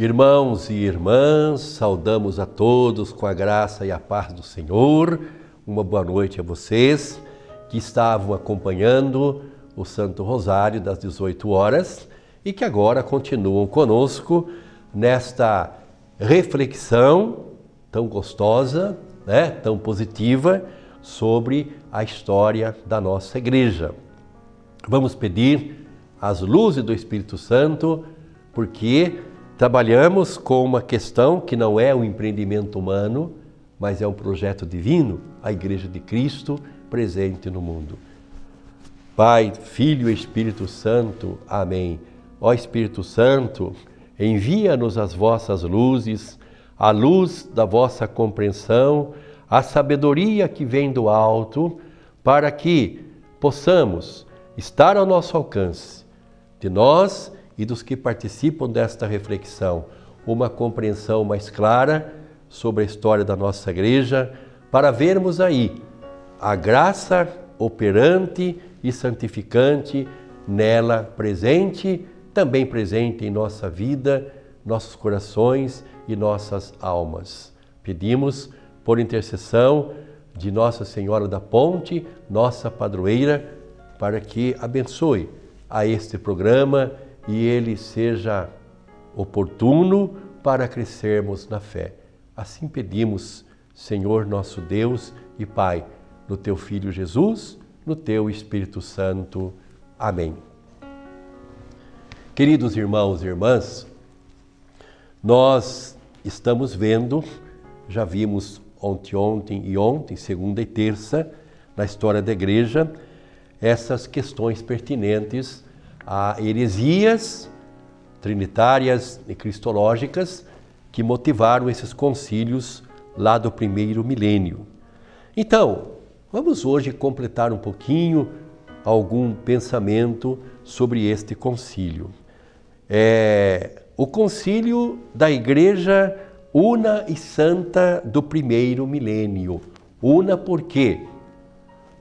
Irmãos e irmãs, saudamos a todos com a graça e a paz do Senhor. Uma boa noite a vocês que estavam acompanhando o Santo Rosário das 18 horas e que agora continuam conosco nesta reflexão tão gostosa, tão positiva sobre a história da nossa igreja. Vamos pedir as luzes do Espírito Santo, porque trabalhamos com uma questão que não é um empreendimento humano, mas é um projeto divino, a Igreja de Cristo presente no mundo. Pai, Filho e Espírito Santo. Amém. Ó Espírito Santo, envia-nos as vossas luzes, a luz da vossa compreensão, a sabedoria que vem do alto, para que possamos estar ao nosso alcance, de nós e dos que participam desta reflexão, uma compreensão mais clara sobre a história da nossa igreja, para vermos aí a graça operante e santificante nela presente, também presente em nossa vida, nossos corações e nossas almas. Pedimos por intercessão de Nossa Senhora da Ponte, nossa padroeira, para que abençoe a este programa e ele seja oportuno para crescermos na fé. Assim pedimos, Senhor nosso Deus e Pai, no Teu Filho Jesus, no Teu Espírito Santo. Amém. Queridos irmãos e irmãs, nós estamos vendo, já vimos ontem e ontem, segunda e terça, na história da igreja, essas questões pertinentes a heresias trinitárias e cristológicas que motivaram esses concílios lá do primeiro milênio. Então, vamos hoje completar um pouquinho algum pensamento sobre este concílio. O concílio da Igreja Una e Santa do primeiro milênio. Una porque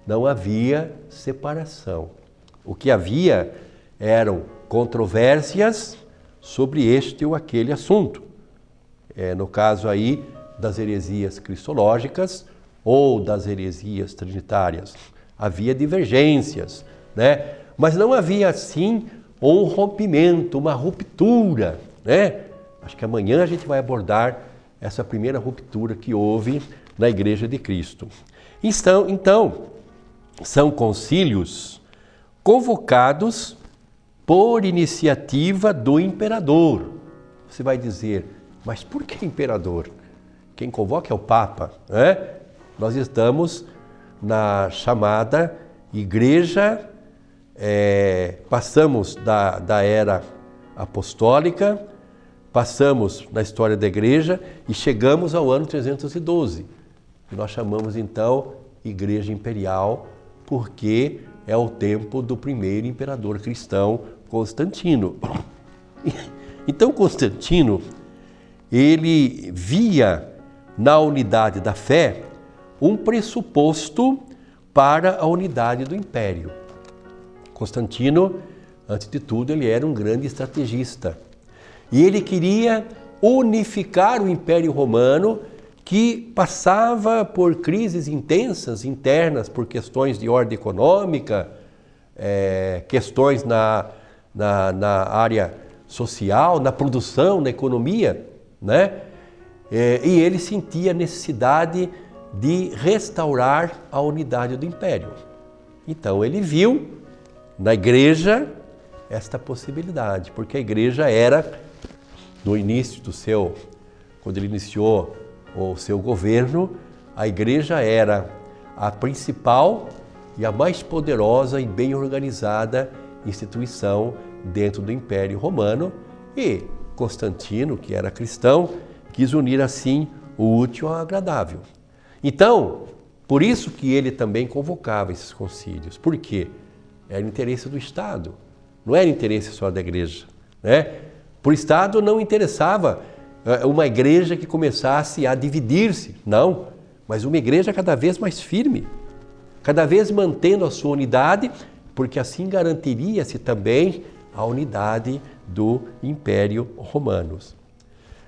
não havia separação. O que havia eram controvérsias sobre este ou aquele assunto. No caso aí das heresias cristológicas ou das heresias trinitárias. Havia divergências, mas não havia assim um rompimento, uma ruptura, Acho que amanhã a gente vai abordar essa primeira ruptura que houve na Igreja de Cristo. Então são concílios convocados por iniciativa do imperador. Você vai dizer, mas por que imperador? Quem convoca é o Papa, Nós estamos na chamada Igreja, passamos da era apostólica, passamos na história da Igreja e chegamos ao ano 312, que nós chamamos então Igreja Imperial, porque é o tempo do primeiro imperador cristão, Constantino. Então Constantino, ele via na unidade da fé um pressuposto para a unidade do império. Constantino, antes de tudo, ele era um grande estrategista. E ele queria unificar o Império Romano, que passava por crises intensas, internas, por questões de ordem econômica, questões na área social, na produção, na economia, E ele sentia a necessidade de restaurar a unidade do Império. Então ele viu na igreja esta possibilidade, porque a igreja era, no início quando ele iniciou o seu governo, a igreja era a principal e a mais poderosa e bem organizada instituição dentro do Império Romano, e Constantino, que era cristão, quis unir assim o útil ao agradável. Então, por isso que ele também convocava esses concílios. Por quê? Era interesse do Estado, não era interesse só da igreja, Por Estado não interessava uma igreja que começasse a dividir-se, não, mas uma igreja cada vez mais firme, cada vez mantendo a sua unidade, porque assim garantiria-se também a unidade do Império Romano.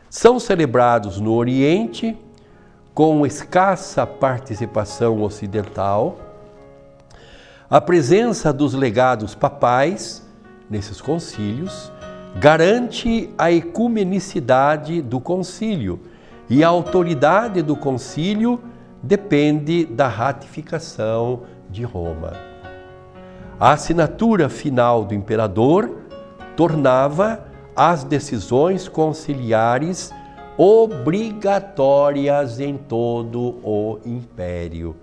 São celebrados no Oriente, com escassa participação ocidental. A presença dos legados papais nesses concílios garante a ecumenicidade do concílio, e a autoridade do concílio depende da ratificação de Roma. A assinatura final do imperador tornava as decisões conciliares obrigatórias em todo o império.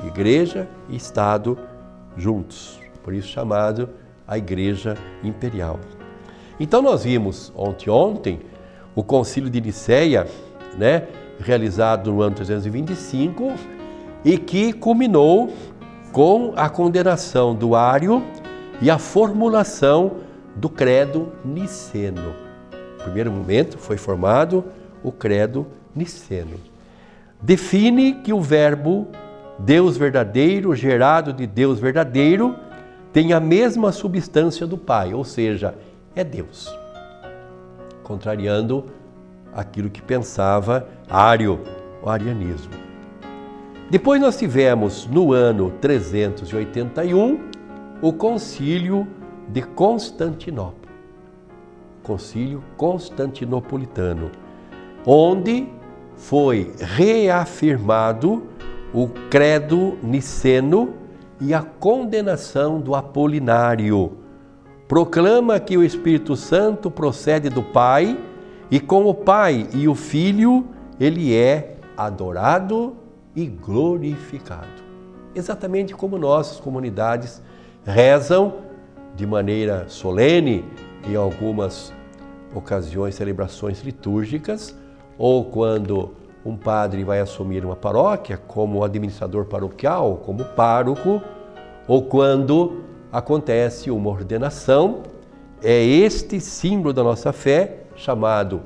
Igreja e Estado juntos, por isso chamado a Igreja Imperial. Então nós vimos ontem o Concílio de Nicéia, realizado no ano 325, e que culminou com a condenação do Ário e a formulação do Credo Niceno. No primeiro momento foi formado o Credo Niceno. Define que o Verbo, Deus verdadeiro, gerado de Deus verdadeiro, tem a mesma substância do Pai, ou seja, é Deus. Contrariando aquilo que pensava Ário, o arianismo. Depois nós tivemos, no ano 381, o Concílio de Constantinopla, Concílio Constantinopolitano, onde foi reafirmado o Credo Niceno e a condenação do Apolinário. Proclama que o Espírito Santo procede do Pai, e com o Pai e o Filho ele é adorado e glorificado. Exatamente como nossas comunidades rezam de maneira solene em algumas ocasiões, celebrações litúrgicas, ou quando um padre vai assumir uma paróquia como administrador paroquial, como pároco, ou quando acontece uma ordenação. É este símbolo da nossa fé, chamado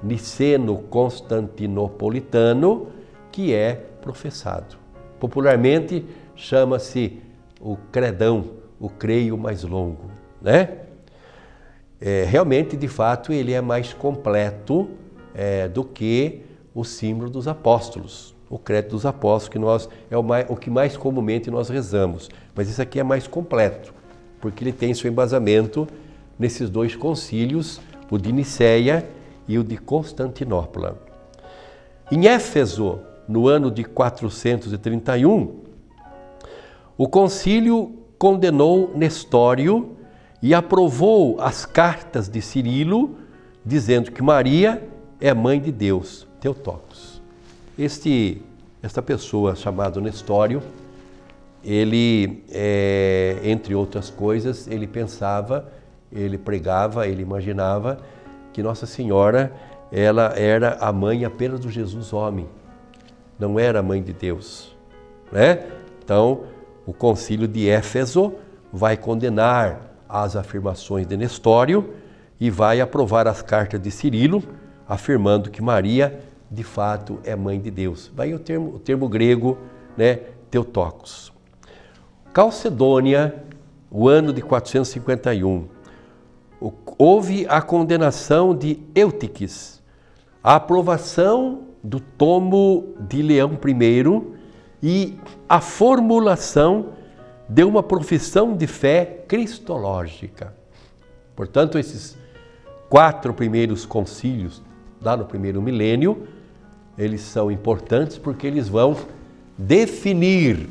niceno-constantinopolitano, que é professado. Popularmente chama-se o credão, o creio mais longo, realmente, de fato, ele é mais completo do que o símbolo dos apóstolos. O credo dos apóstolos, que o que mais comumente nós rezamos. Mas isso aqui é mais completo, porque ele tem seu embasamento nesses dois concílios, o de Nicéia e o de Constantinopla. Em Éfeso, no ano de 431, o concílio condenou Nestório e aprovou as cartas de Cirilo, dizendo que Maria é mãe de Deus, Teotocos. Esta pessoa chamada Nestório, ele, entre outras coisas, ele pensava, ele pregava, ele imaginava que Nossa Senhora, ela era a mãe apenas do Jesus homem, não era a mãe de Deus, Então, o concílio de Éfeso vai condenar as afirmações de Nestório e vai aprovar as cartas de Cirilo, afirmando que Maria, de fato, é mãe de Deus. Vai o termo grego, Teotocos. Calcedônia, o ano de 451, houve a condenação de Eutiques, a aprovação do tomo de Leão I e a formulação de uma profissão de fé cristológica. Portanto, esses 4 primeiros concílios, lá no primeiro milênio, eles são importantes porque eles vão definir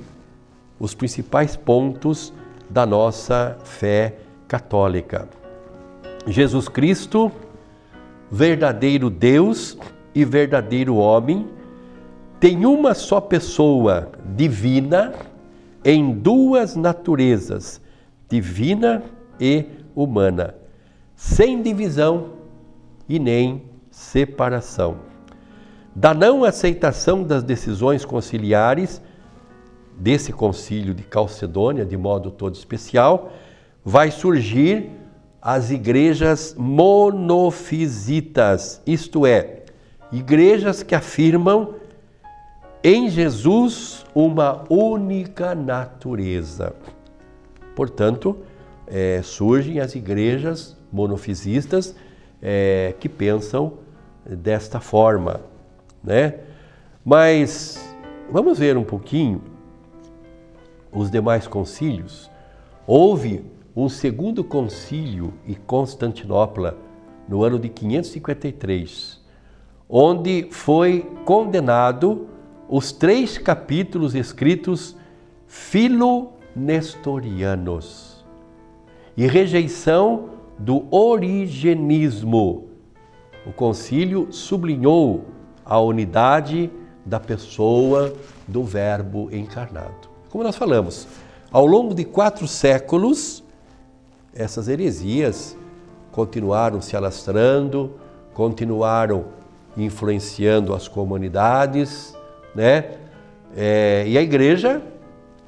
os principais pontos da nossa fé católica. Jesus Cristo, verdadeiro Deus e verdadeiro homem, tem uma só pessoa divina em 2 naturezas, divina e humana, sem divisão e nem separação. Da não aceitação das decisões conciliares desse concílio de Calcedônia, de modo todo especial, vai surgir as igrejas monofisitas, isto é, igrejas que afirmam em Jesus uma única natureza. Portanto, surgem as igrejas monofisistas que pensam desta forma, né? Mas vamos ver um pouquinho os demais concílios. Houve um segundo concílio em Constantinopla, no ano de 553, onde foi condenado os 3 capítulos escritos filonestorianos e rejeição do origenismo. O concílio sublinhou a unidade da pessoa do Verbo encarnado. Como nós falamos, ao longo de 4 séculos, essas heresias continuaram se alastrando, continuaram influenciando as comunidades, né? E a igreja,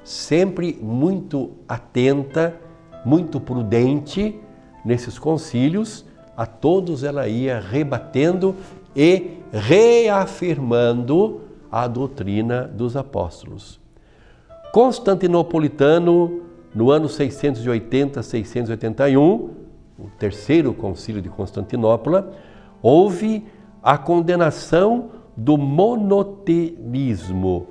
sempre muito atenta, muito prudente nesses concílios, a todos ela ia rebatendo e reafirmando a doutrina dos apóstolos. Constantinopolitano, no ano 680-681, o terceiro concílio de Constantinopla, houve a condenação do monoteísmo.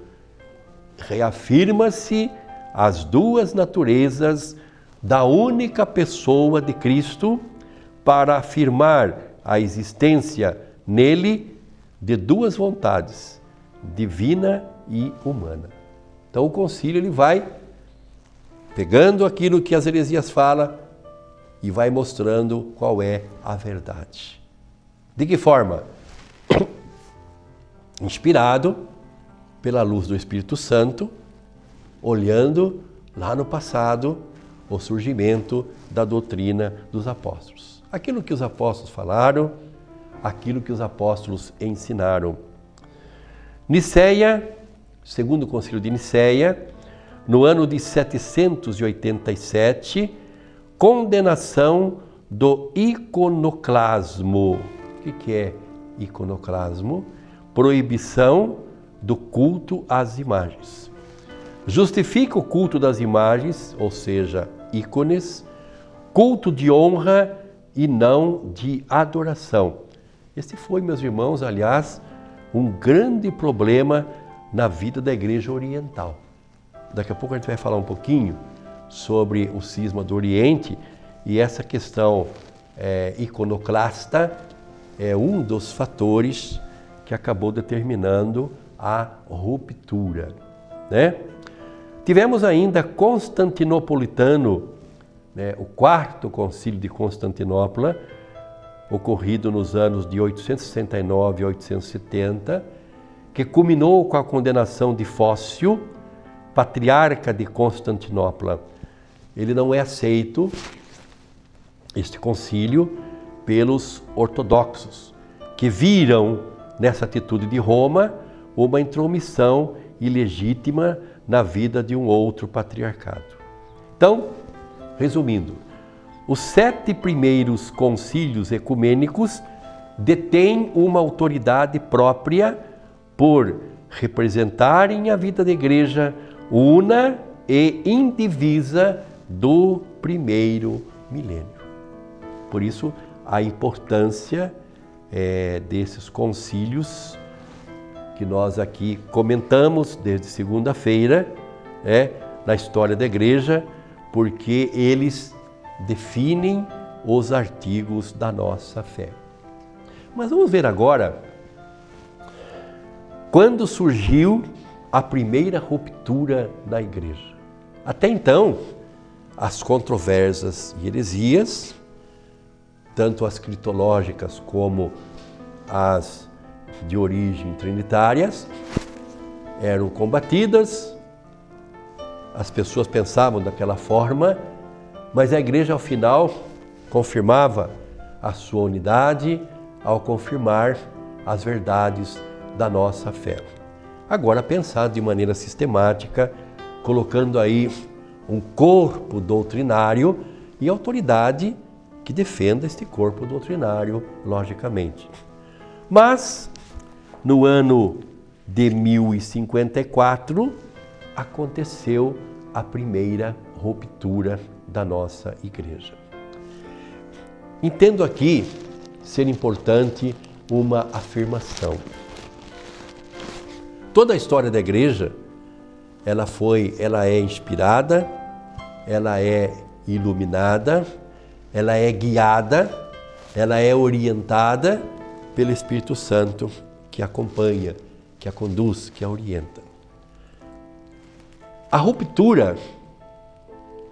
Reafirma-se as 2 naturezas da única pessoa de Cristo para afirmar a existência nele de 2 vontades, divina e humana. Então o concílio ele vai pegando aquilo que as heresias falam e vai mostrando qual é a verdade. De que forma? Inspirado pela luz do Espírito Santo, olhando lá no passado o surgimento da doutrina dos apóstolos. Aquilo que os apóstolos falaram, aquilo que os apóstolos ensinaram. Niceia, segundo o concílio de Niceia, no ano de 787, condenação do iconoclasmo. O que é iconoclasmo? Proibição do culto às imagens. Justifica o culto das imagens, ou seja, ícones, culto de honra e não de adoração. Este foi, meus irmãos, aliás, um grande problema na vida da Igreja Oriental. Daqui a pouco a gente vai falar um pouquinho sobre o cisma do Oriente e essa questão iconoclasta é um dos fatores que acabou determinando a ruptura, né? Tivemos ainda Constantinopolitano, né, o 4º concílio de Constantinopla, ocorrido nos anos de 869 e 870, que culminou com a condenação de Fócio, patriarca de Constantinopla. Ele não é aceito, este concílio, pelos ortodoxos, que viram nessa atitude de Roma uma intromissão ilegítima na vida de um outro patriarcado. Então, resumindo, os 7 primeiros concílios ecumênicos detêm uma autoridade própria por representarem a vida da igreja una e indivisa do primeiro milênio. Por isso, a importância desses concílios que nós aqui comentamos desde segunda-feira, na história da igreja, porque eles definem os artigos da nossa fé. Mas vamos ver agora quando surgiu a primeira ruptura na igreja. Até então, as controvérsias e heresias, tanto as critológicas como as de origem trinitárias, eram combatidas, as pessoas pensavam daquela forma, mas a igreja ao final confirmava a sua unidade ao confirmar as verdades da nossa fé. Agora pensar de maneira sistemática, colocando aí um corpo doutrinário e autoridade que defenda este corpo doutrinário, logicamente. Mas, no ano de 1054, aconteceu a primeira ruptura da nossa igreja. Entendo aqui ser importante uma afirmação. Toda a história da igreja, ela é inspirada, ela é iluminada, ela é guiada, ela é orientada pelo Espírito Santo que acompanha, que a conduz, que a orienta. A ruptura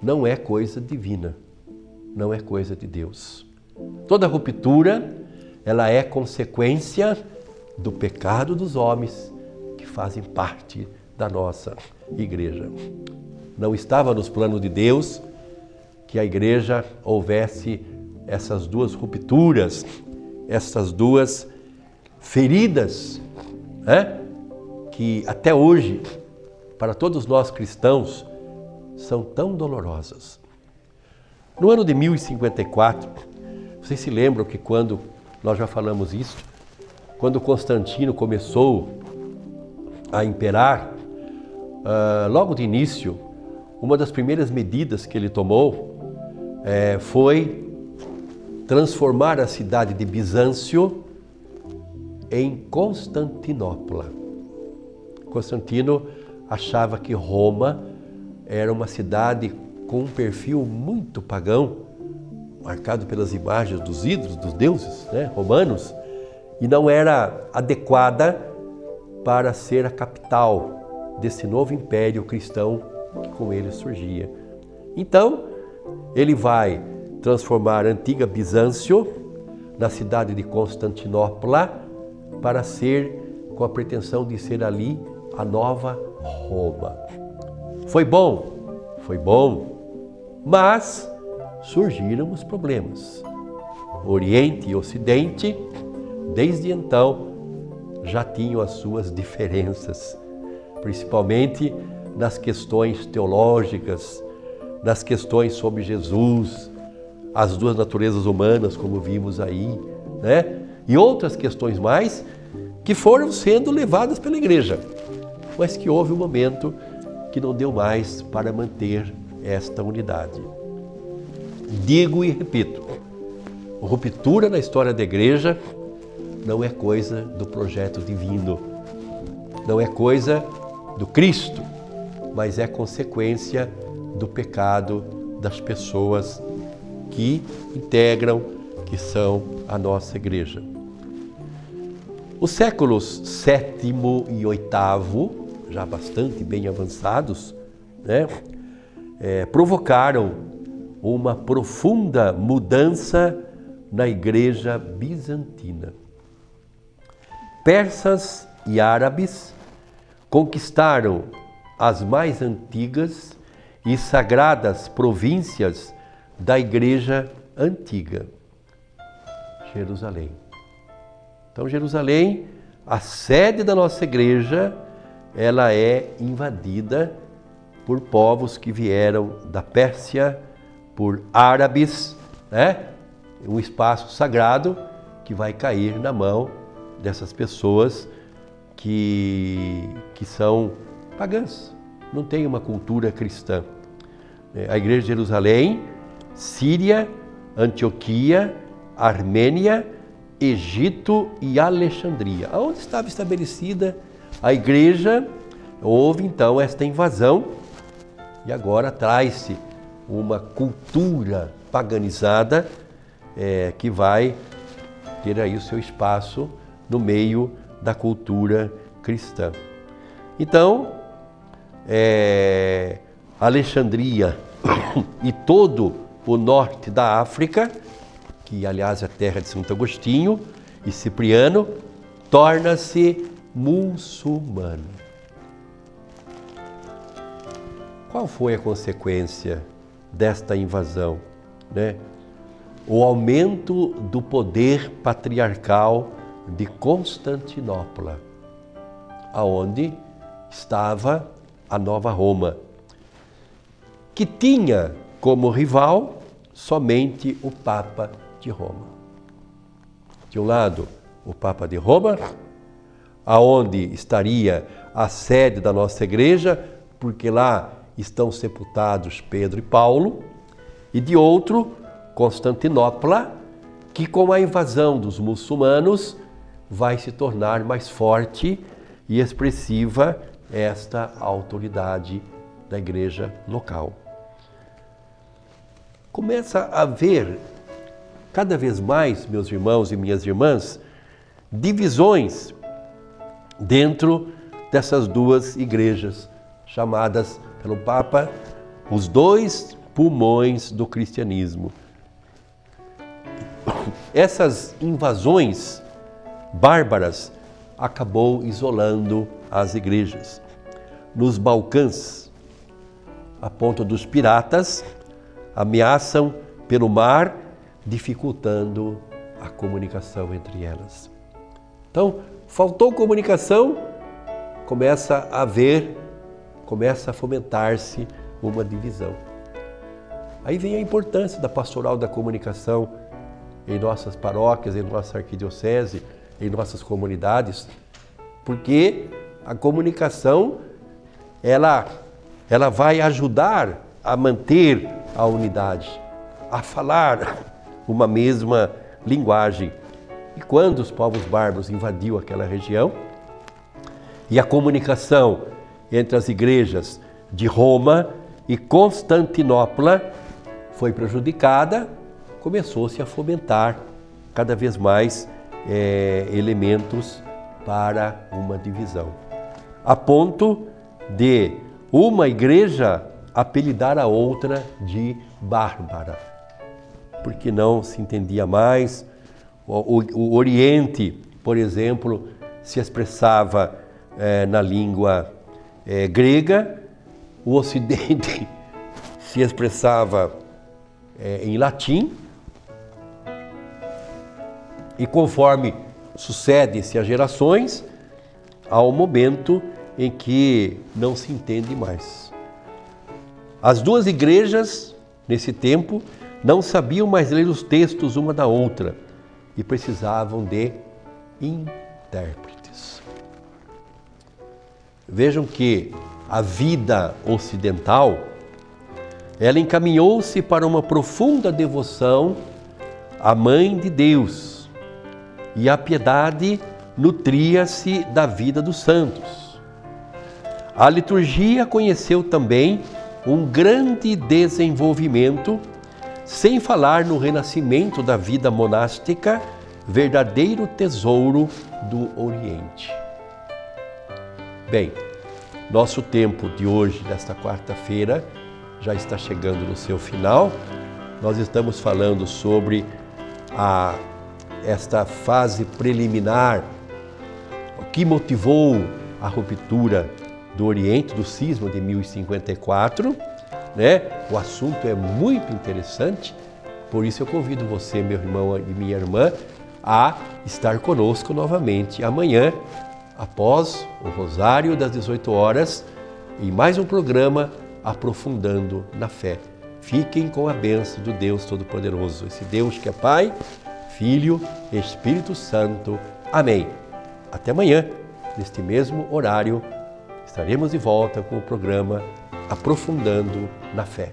não é coisa divina, não é coisa de Deus. Toda ruptura, ela é consequência do pecado dos homens que fazem parte da nossa igreja. Não estava nos planos de Deus que a igreja houvesse essas duas rupturas, essas duas feridas, né? Que até hoje, para todos nós cristãos, são tão dolorosas. No ano de 1054, vocês se lembram que quando, nós já falamos isso, quando Constantino começou a imperar, logo de início, uma das primeiras medidas que ele tomou foi transformar a cidade de Bizâncio em Constantinopla. Constantino achava que Roma era uma cidade com um perfil muito pagão, marcado pelas imagens dos ídolos, dos deuses, né, romanos, e não era adequada para ser a capital desse novo império cristão que com ele surgia. Então, ele vai transformar a antiga Bizâncio na cidade de Constantinopla para ser, com a pretensão de ser ali, a nova Roma. Foi bom, mas surgiram os problemas. Oriente e Ocidente, desde então, já tinham as suas diferenças, principalmente nas questões teológicas, nas questões sobre Jesus, as duas naturezas humanas, como vimos aí, né? E outras questões mais que foram sendo levadas pela igreja, mas que houve um momento que não deu mais para manter esta unidade. Digo e repito, ruptura na história da igreja não é coisa do projeto divino, não é coisa do Cristo, mas é consequência do pecado das pessoas que integram, que são a nossa igreja. Os séculos VII e VIII, já bastante bem avançados, né, provocaram uma profunda mudança na igreja bizantina. Persas e árabes conquistaram as mais antigas e sagradas províncias da igreja antiga, Jerusalém. Então, Jerusalém, a sede da nossa igreja, ela é invadida por povos que vieram da Pérsia, por árabes, né? Um espaço sagrado que vai cair na mão dessas pessoas que são pagãs, não tem uma cultura cristã. A igreja de Jerusalém, Síria, Antioquia, Armênia, Egito e Alexandria. Onde estava estabelecida a igreja, houve então esta invasão e agora traz-se uma cultura paganizada que vai ter aí o seu espaço no meio da cultura cristã. Então, Alexandria e todo o norte da África, que aliás é a terra de Santo Agostinho e Cipriano, torna-se muçulmano. Qual foi a consequência desta invasão, né? O aumento do poder patriarcal de Constantinopla, aonde estava a Nova Roma, que tinha como rival somente o Papa de Roma. De um lado, o Papa de Roma, aonde estaria a sede da nossa igreja, porque lá estão sepultados Pedro e Paulo, e de outro, Constantinopla, que com a invasão dos muçulmanos vai se tornar mais forte e expressiva esta autoridade da igreja local. Começa a haver cada vez mais, meus irmãos e minhas irmãs, divisões dentro dessas duas igrejas, chamadas pelo Papa os dois pulmões do cristianismo. Essas invasões bárbaras acabou isolando as igrejas. Nos Balcãs, a ponto dos piratas ameaçam pelo mar, dificultando a comunicação entre elas. Então, faltou comunicação, começa a fomentar-se uma divisão. Aí vem a importância da pastoral da comunicação em nossas paróquias, em nossa arquidiocese, em nossas comunidades, porque a comunicação ela vai ajudar a manter a unidade, a falar uma mesma linguagem. E quando os povos bárbaros invadiram aquela região e a comunicação entre as igrejas de Roma e Constantinopla foi prejudicada, começou-se a fomentar cada vez mais elementos para uma divisão. A ponto de uma igreja apelidar a outra de bárbara, porque não se entendia mais. O Oriente, por exemplo, se expressava na língua grega, o Ocidente se expressava em latim, e conforme sucedem-se as gerações, há um momento em que não se entende mais. As duas igrejas, nesse tempo, não sabiam mais ler os textos uma da outra e precisavam de intérpretes. Vejam que a vida ocidental, ela encaminhou-se para uma profunda devoção à Mãe de Deus, e a piedade nutria-se da vida dos santos. A liturgia conheceu também um grande desenvolvimento, sem falar no renascimento da vida monástica, verdadeiro tesouro do Oriente. Bem, nosso tempo de hoje, desta quarta-feira, já está chegando no seu final. Nós estamos falando sobre esta fase preliminar, o que motivou a ruptura do Oriente, do cisma de 1054, né? O assunto é muito interessante, por isso eu convido você, meu irmão e minha irmã, a estar conosco novamente amanhã, após o Rosário das 18 horas, em mais um programa Aprofundando na Fé. Fiquem com a bênção do Deus Todo-Poderoso, esse Deus que é Pai, Filho e Espírito Santo. Amém. Até amanhã, neste mesmo horário, estaremos de volta com o programa Aprofundando na Fé.